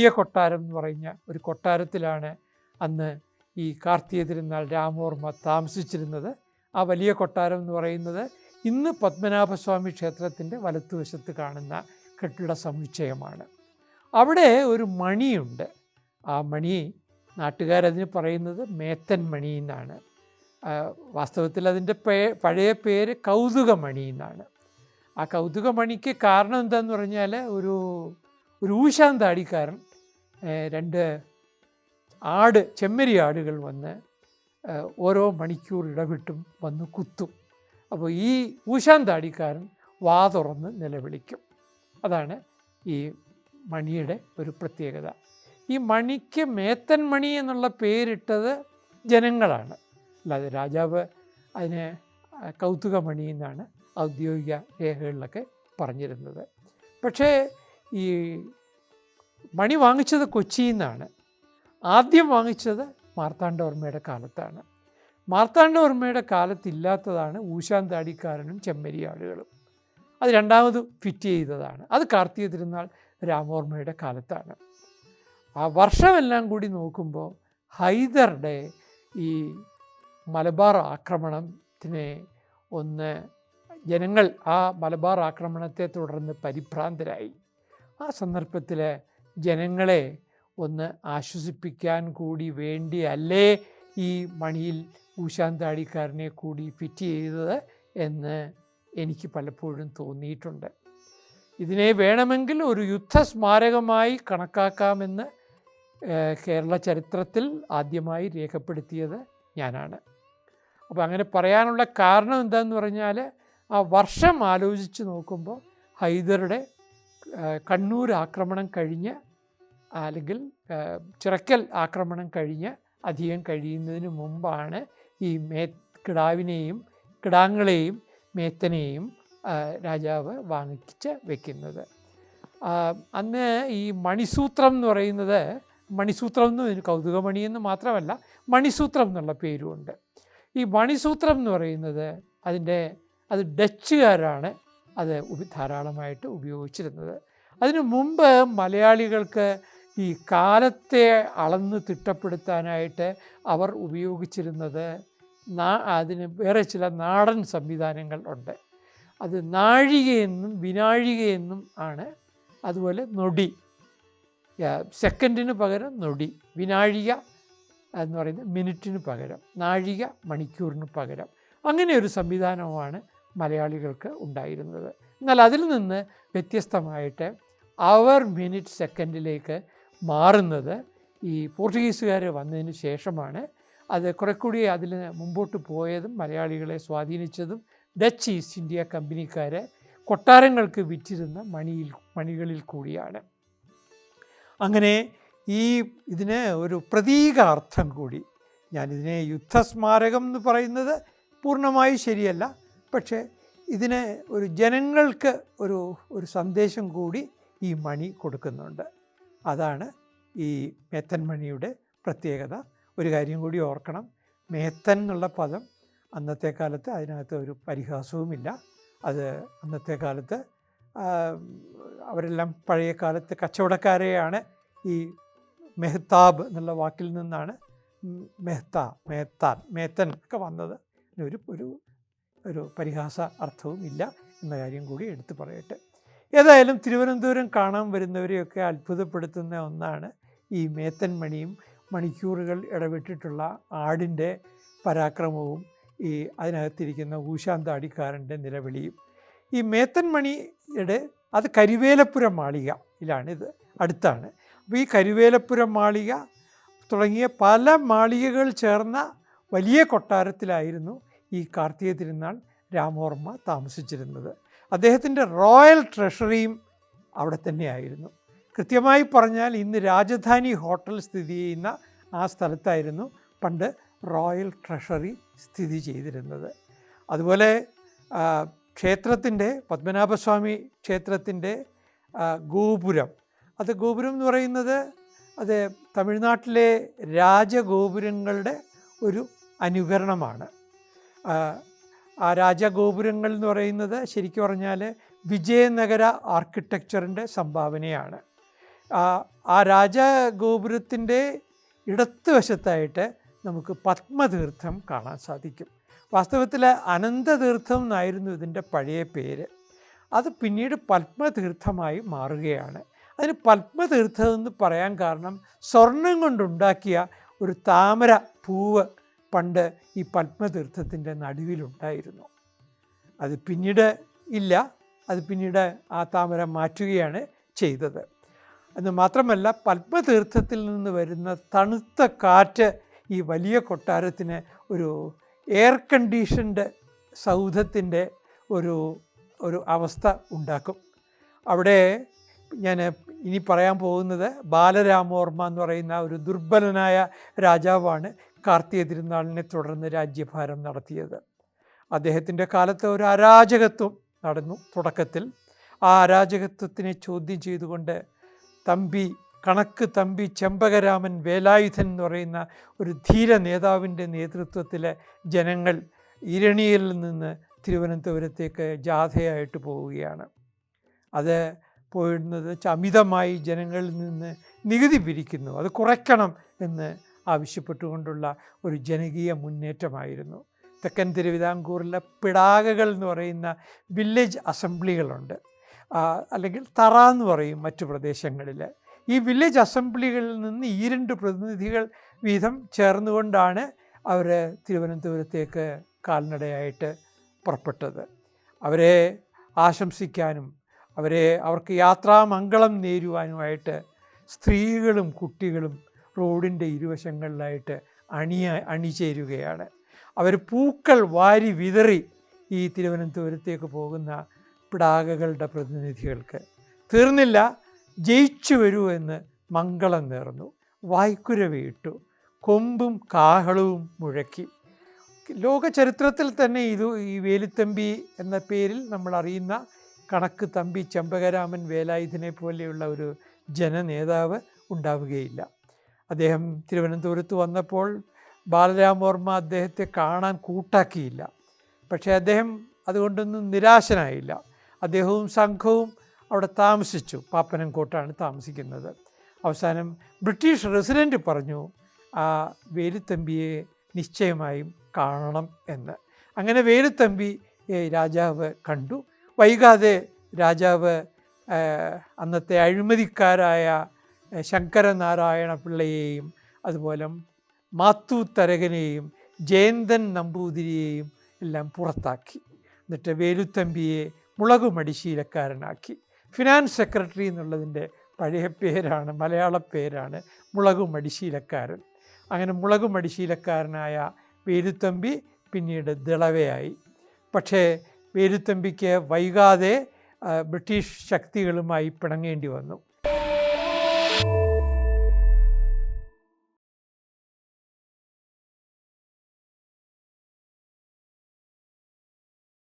വലിയ കൊട്ടാരം എന്ന് പറയുന്ന ഒരു കൊട്ടാരത്തിലാണ് അന്ന് ഈ കാർത്തിക തിരുനാൾ രാമവർമ്മ താമസിച്ചിരുന്നത്. ആ വലിയ കൊട്ടാരം എന്ന് പറയുന്നത് ഇന്ന് പത്മനാഭസ്വാമി ക്ഷേത്രത്തിൻ്റെ വലത്തുവശത്ത് കാണുന്ന കെട്ടിട സമുച്ചയമാണ്. അവിടെ ഒരു മണിയുണ്ട്. ആ മണി നാട്ടുകാരതിന് പറയുന്നത് മേത്തൻ മണി എന്നാണ്. വാസ്തവത്തിൽ അതിൻ്റെ പഴയ പേര് കൗതുകമണി എന്നാണ്. ആ കൗതുകമണിക്ക് കാരണം എന്താണെന്ന് പറഞ്ഞാൽ ഒരു ഊശാന്താടിക്കാരൻ 2 ചെമ്മരി ആടുകൾ വന്ന് ഓരോ മണിക്കൂർ ഇടവിട്ടും വന്ന് കുത്തും. അപ്പോൾ ഈ ഊശാന്താടിക്കാരൻ വാ തുറന്ന് നിലവിളിക്കും. അതാണ് ഈ മണിയുടെ ഒരു പ്രത്യേകത. ഈ മണിക്ക് മേത്തൻ മണി എന്നുള്ള പേരിട്ടത് ജനങ്ങളാണ്, അല്ലാതെ രാജാവ് അതിന് കൗതുകമണി എന്നാണ് ഔദ്യോഗിക രേഖകളിലൊക്കെ പറഞ്ഞിരുന്നത്. പക്ഷേ ഈ മണി വാങ്ങിച്ചത് കൊച്ചിയിൽ നിന്നാണ്. ആദ്യം വാങ്ങിച്ചത് മാർത്താണ്ഡവർമ്മയുടെ കാലത്താണ്. മാർത്താണ്ഡവർമ്മയുടെ കാലത്തില്ലാത്തതാണ് ഊശാന്താടിക്കാരനും ചെമ്മരിയാടുകളും. അത് രണ്ടാമത് ഫിറ്റ് ചെയ്തതാണ്. അത് കാർത്തിക തിരുനാൾ രാമവർമ്മയുടെ കാലത്താണ്. ആ വർഷമെല്ലാം കൂടി നോക്കുമ്പോൾ ഹൈദറുടെ ഈ മലബാർ ആക്രമണത്തിനെ ജനങ്ങൾ ആ മലബാർ ആക്രമണത്തെ തുടർന്ന് പരിഭ്രാന്തരായി. ആ സന്ദർഭത്തിൽ ജനങ്ങളെ ആശ്വസിപ്പിക്കാൻ കൂടി വേണ്ടിയല്ലേ ഈ മണിയിൽ ഊശാന്താടിക്കാരനെ കൂടി ഫിറ്റ് ചെയ്തത് എന്ന് എനിക്ക് പലപ്പോഴും തോന്നിയിട്ടുണ്ട്. ഇതിനെ വേണമെങ്കിൽ ഒരു യുദ്ധസ്മാരകമായി കണക്കാക്കാമെന്ന് കേരള ചരിത്രത്തിൽ ആദ്യമായി രേഖപ്പെടുത്തിയത് ഞാനാണ്. അപ്പോൾ അങ്ങനെ പറയാനുള്ള കാരണം എന്താണെന്ന് പറഞ്ഞാൽ ആ വർഷം ആലോചിച്ച് നോക്കുമ്പോൾ ഹൈദറുടെ കണ്ണൂർ ആക്രമണം കഴിഞ്ഞ് അല്ലെങ്കിൽ ചിറക്കൽ ആക്രമണം കഴിഞ്ഞ് അധികം കഴിയുന്നതിന് മുമ്പാണ് ഈ കിടാങ്ങളെയും മേത്തനെയും രാജാവ് വാങ്ങിച്ച് വയ്ക്കുന്നത്. അന്ന് ഈ മണിസൂത്രം എന്ന് പറയുന്നത്, മണിസൂത്രം എന്ന് കൗതുകമണി എന്ന് മാത്രമല്ല മണിസൂത്രം എന്നുള്ള പേരുമുണ്ട്. ഈ മണിസൂത്രം എന്ന് പറയുന്നത് അത് ഡച്ചുകാരാണ് അത് ധാരാളമായിട്ട് ഉപയോഗിച്ചിരുന്നത്. അതിനു മുമ്പ് മലയാളികൾക്ക് ഈ കാലത്തെ അളന്ന് തിട്ടപ്പെടുത്താനായിട്ട് അവർ ഉപയോഗിച്ചിരുന്നത് അതിന് വേറെ ചില നാടൻ സംവിധാനങ്ങൾ ഉണ്ട്. അത് നാഴികയെന്നും വിനാഴികയെന്നും ആണ്. അതുപോലെ നൊടി, സെക്കൻഡിന് പകരം നൊടി, വിനാഴിക എന്ന് പറയുന്നത് മിനിറ്റിന് പകരം, നാഴിക മണിക്കൂറിന് പകരം, അങ്ങനെ ഒരു സംവിധാനമാണ് മലയാളികൾക്ക് ഉണ്ടായിരുന്നത്. എന്നാൽ അതിൽ നിന്ന് വ്യത്യസ്തമായിട്ട് അവർ മിനിറ്റ് സെക്കൻഡിലേക്ക് മാറുന്നത് ഈ പോർച്ചുഗീസുകാർ വന്നതിന് ശേഷമാണ്. അത് കുറെ കൂടി അതിൽ മുമ്പോട്ട് പോയതും മലയാളികളെ സ്വാധീനിച്ചതും ഡച്ച് ഈസ്റ്റ് ഇന്ത്യ കമ്പനിക്കാർ കൊട്ടാരങ്ങൾക്ക് വിറ്റിരുന്ന മണികളിൽ കൂടിയാണ്. അങ്ങനെ ഇതിന് ഒരു പ്രതീകാർത്ഥം കൂടി, ഞാനിതിനെ യുദ്ധസ്മാരകം എന്ന് പറയുന്നത് പൂർണ്ണമായി ശരിയല്ല, പക്ഷേ ഇതിന് ഒരു ജനങ്ങൾക്ക് ഒരു സന്ദേശം കൂടി ഈ മണി കൊടുക്കുന്നുണ്ട്. അതാണ് ഈ മേത്തൻ മണിയുടെ പ്രത്യേകത. ഒരു കാര്യം കൂടി ഓർക്കണം, മേത്തൻ എന്നുള്ള പദം അന്നത്തെ കാലത്ത് അതിനകത്ത് ഒരു പരിഹാസവുമില്ല. അത് അന്നത്തെ കാലത്ത് അവരെല്ലാം പഴയ കാലത്ത് കച്ചവടക്കാരെയാണ് ഈ മെഹ്താബ് എന്നുള്ള വാക്കിൽ നിന്നാണ് മേത്തൻ ഒക്കെ വന്നത്. ഒരു പരിഹാസ അർത്ഥവും ഇല്ല എന്ന കാര്യം കൂടി എടുത്തു പറയട്ടെ. ഏതായാലും തിരുവനന്തപുരം കാണാൻ വരുന്നവരെയൊക്കെ അത്ഭുതപ്പെടുത്തുന്ന ഒന്നാണ് ഈ മേത്തൻ മണിയും മണിക്കൂറുകൾ ഇടവിട്ടിട്ടുള്ള ആടിൻ്റെ പരാക്രമവും ഈ അതിനകത്തിരിക്കുന്ന ഊശാന്താടിക്കാരൻ്റെ നിലവിളിയും. ഈ മേത്തൻ മണിയുടെ അത് കരുവേലപ്പുരം മാളികയിലാണിത്, അടുത്താണ്. അപ്പോൾ ഈ കരുവേലപ്പുരം മാളിക തുടങ്ങിയ പല മാളികകൾ ചേർന്ന വലിയ കൊട്ടാരത്തിലായിരുന്നു ഈ കാർത്തിക തിരുനാൾ രാമവർമ്മ താമസിച്ചിരുന്നത്. അദ്ദേഹത്തിൻ്റെ റോയൽ ട്രഷറിയും അവിടെ തന്നെയായിരുന്നു. കൃത്യമായി പറഞ്ഞാൽ ഇന്ന് രാജധാനി ഹോട്ടൽ സ്ഥിതി ചെയ്യുന്ന ആ സ്ഥലത്തായിരുന്നു പണ്ട് റോയൽ ട്രഷറി സ്ഥിതി ചെയ്തിരുന്നത്. അതുപോലെ ക്ഷേത്രത്തിൻ്റെ പത്മനാഭസ്വാമി ക്ഷേത്രത്തിൻ്റെ ഗോപുരം എന്ന് പറയുന്നത് അത് തമിഴ്നാട്ടിലെ രാജഗോപുരങ്ങളുടെ ഒരു അനുകരണമാണ്. ആ രാജഗോപുരങ്ങൾ എന്ന് പറയുന്നത് ശരിക്കും പറഞ്ഞാൽ വിജയനഗര ആർക്കിടെക്ചറിൻ്റെ സംഭാവനയാണ്. ആ രാജഗോപുരത്തിൻ്റെ ഇടത്തുവശത്തായിട്ട് നമുക്ക് പത്മതീർത്ഥം കാണാൻ സാധിക്കും. വാസ്തവത്തിൽ അനന്തതീർത്ഥം എന്നായിരുന്നു ഇതിൻ്റെ പഴയ പേര്. അത് പിന്നീട് പത്മതീർത്ഥമായി മാറുകയാണ്. അതിന് പത്മതീർത്ഥം എന്ന് പറയാൻ കാരണം സ്വർണം കൊണ്ടുണ്ടാക്കിയ ഒരു താമര പൂവ് പണ്ട് ഈ പത്മതീർത്ഥത്തിൻ്റെ നടുവിലുണ്ടായിരുന്നു. അത് പിന്നീട് ഇല്ല, അത് പിന്നീട് ആ താമര മാറ്റുകയാണ് ചെയ്തത്. എന്ന് മാത്രമല്ല, പത്മതീർത്ഥത്തിൽ നിന്ന് വരുന്ന തണുത്ത കാറ്റ് ഈ വലിയ കൊട്ടാരത്തിന് ഒരു എയർ കണ്ടീഷൻഡ് സൗധത്തിൻ്റെ ഒരു അവസ്ഥ ഉണ്ടാക്കും. അവിടെ ഞാൻ ഇനി പറയാൻ പോകുന്നത് ബാലരാമവർമ്മ എന്ന് പറയുന്ന ഒരു ദുർബലനായ രാജാവാണ് കാർത്തിക തിരുനാളിനെ തുടർന്ന് രാജ്യഭാരം നടത്തിയത്. അദ്ദേഹത്തിൻ്റെ കാലത്ത് ഒരു അരാജകത്വം നടന്നു. തുടക്കത്തിൽ ആ അരാജകത്വത്തിനെ ചോദ്യം ചെയ്തുകൊണ്ട് കണക്ക് തമ്പി ചെമ്പകരാമൻ വേലായുധൻ എന്ന് പറയുന്ന ഒരു ധീര നേതാവിൻ്റെ നേതൃത്വത്തിൽ ജനങ്ങൾ ഇരണിയിൽ നിന്ന് തിരുവനന്തപുരത്തേക്ക് ജാഥയായിട്ട് പോവുകയാണ്. അത് പോയിരുന്നത് അമിതമായി ജനങ്ങളിൽ നിന്ന് നികുതി പിരിക്കുന്നു, അത് കുറയ്ക്കണം എന്ന് ആവശ്യപ്പെട്ടുകൊണ്ടുള്ള ഒരു ജനകീയ മുന്നേറ്റമായിരുന്നു. തെക്കൻ തിരുവിതാംകൂറിലെ പിടാകകൾ എന്ന് പറയുന്ന വില്ലേജ് അസംബ്ലികളുണ്ട്, അല്ലെങ്കിൽ തറ എന്ന് പറയും മറ്റു പ്രദേശങ്ങളിൽ. ഈ വില്ലേജ് അസംബ്ലികളിൽ നിന്ന് 2 പ്രതിനിധികൾ വീതം ചേർന്നുകൊണ്ടാണ് അവർ തിരുവനന്തപുരത്തേക്ക് കാൽനടയായിട്ട് പുറപ്പെട്ടത്. അവരെ ആശംസിക്കാനും അവർക്ക് യാത്രാമംഗളം നേരുവാനുമായിട്ട് സ്ത്രീകളും കുട്ടികളും റോഡിൻ്റെ ഇരുവശങ്ങളിലായിട്ട് അണിചേരുകയാണ്. അവർ പൂക്കൾ വാരി വിതറി ഈ തിരുവനന്തപുരത്തേക്ക് പോകുന്ന പിടാകകളുടെ പ്രതിനിധികൾക്ക്. തീർന്നില്ല, ജയിച്ചു വരൂ എന്ന് മംഗളം നേർന്നു, വായ്ക്കുരവയിട്ടു, കൊമ്പും കാഹളവും മുഴക്കി. ലോക ചരിത്രത്തിൽ തന്നെ ഈ വേലുത്തമ്പി എന്ന പേരിൽ നമ്മൾ അറിയുന്ന കണക്ക് തമ്പി ചെമ്പകരാമൻ വേലായുധനെ പോലെയുള്ള ഒരു ജനനേതാവ് ഉണ്ടാവുകയില്ല. അദ്ദേഹം തിരുവനന്തപുരത്ത് വന്നപ്പോൾ ബാലരാമവർമ്മ അദ്ദേഹത്തെ കാണാൻ കൂട്ടാക്കിയില്ല. പക്ഷേ അദ്ദേഹം അതുകൊണ്ടൊന്നും നിരാശനായില്ല. അദ്ദേഹവും സംഘവും അവിടെ താമസിച്ചു. പാപ്പനംകോട്ടാണ് താമസിക്കുന്നത്. അവസാനം ബ്രിട്ടീഷ് റെസിഡൻറ്റ് പറഞ്ഞു ആ വേലുത്തമ്പിയെ നിശ്ചയമായും കാണണം എന്ന്. അങ്ങനെ വേലുത്തമ്പിയെ രാജാവ് കണ്ടു. വൈകാതെ രാജാവ് അന്നത്തെ അഴിമതിക്കാരായ ശങ്കരനാരായണ പിള്ളയെയും അതുപോലെ മാത്തൂത്തരകനെയും ജയന്തൻ നമ്പൂതിരിയെയും എല്ലാം പുറത്താക്കി. എന്നിട്ട് വേലുത്തമ്പിയെ മുളകുമടിശീലക്കാരനാക്കി. ഫിനാൻസ് സെക്രട്ടറി എന്നുള്ളതിൻ്റെ പഴയ പേരാണ്, മലയാള പേരാണ് മുളകുമടിശീലക്കാരൻ. അങ്ങനെ മുളകുമടിശീലക്കാരനായ വേലുത്തമ്പി പിന്നീട് ദളവയായി. പക്ഷേ വേലുത്തമ്പിക്ക് വൈകാതെ ബ്രിട്ടീഷ് ശക്തികളുമായി പിണങ്ങേണ്ടി വന്നു.